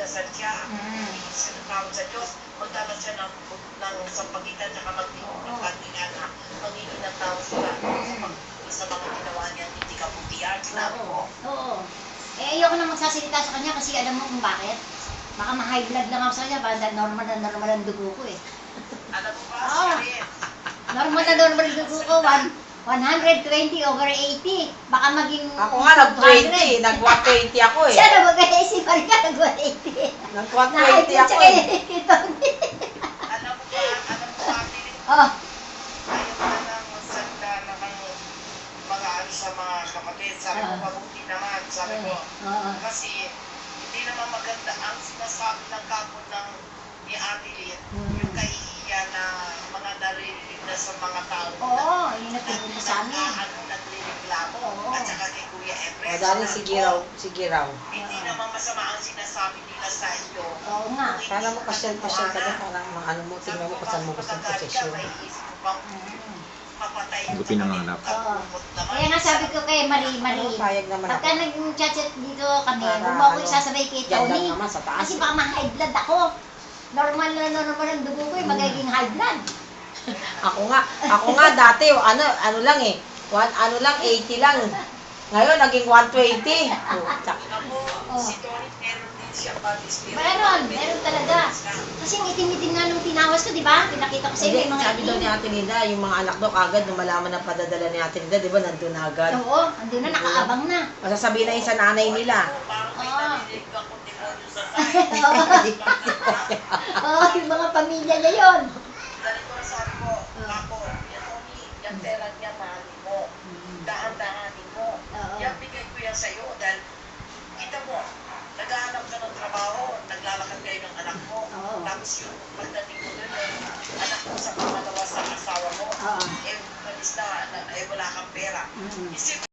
magdasal siya. Siya tawag sa Diyos. Magdala siya ng sampagitan at magdiwag ng pagkingana. Magiging ng tao sila sa mga ginawa niya hindi kabutihan. Sinabi ko. Oo. Eh, ayoko na magsasalita sa kanya kasi alam mo kung bakit? Baka ma-high blood lang ako sa kanya, para normal ang dugo ko eh. Alam mo ba, Oo. siya rin. Normal ang dugo ko, 120/80. Baka maging Ako nga, nag-20. Nag-120 ako eh. Siya nag-180, si Maria nag-180. Nag-120 ako eh. Alam mo ba, Philip? Oh, Ayaw na ng salita ng mga ano sa mga kapatid. Sabi ko, mabuti naman. Sabi ko, kasi hindi naman maganda ang sinasabi ng kapon ng ni Ate Lynn, yung kahihiyan na mga naririnig na sa mga tao. oo, yun na pinunta sa amin. Nagre-reklamo. Oo. At saka kay Kuya Efres. Madaling sige raw. Hindi naman masama ang sinasabi nila sa iyo. Oo nga. Para mapasyal-pasyal ka doon, para ano mo, tingnan mo kung saan mo gustong posisyon. Hindi ko pinangarap. Oo. Kaya nga sabi ko kay Marie, Payag naman ako. pagka nag-chat dito kami, Para huwag mo ako ano, isasabay kay yan lang Tony. naman sa taas. Kasi baka ma-high blood ako. Normal ang dugo ko eh, magiging high blood. Ako nga dati, ano lang eh, 80 lang. Ngayon, naging 120. Si Tony, meron din siya patis. Meron talaga. Kasi ang itim-itim nga nung tinawas ko, di ba? Pinakita ko sa iyo, Hindi, may mga sabi daw ni Ate Linda, yung mga anak daw agad, nung malaman na padadala ni Ate Linda, di ba, nandun na agad. Oo, andun na, nakaabang na. Masasabihin na yun sa nanay nila. Parang may Oo. narinig akong demonyo sa tayo. Oo, yung mga pamilya niya yun. Dahil ko sabi ko, ako, yan Tony, yung pera niya, mahalin mo. Dahan-dahanin mo. Oo. Yan, bigay ko yan sa'yo dahil kita mo, naghahanap ka ng trabaho, naglalakad kayo ng anak mo. Oo. Tapos yung pagdating mo doon, anak mo sa pangalawa sa asawa mo, Oo. eh, malis na, wala kang pera. Isip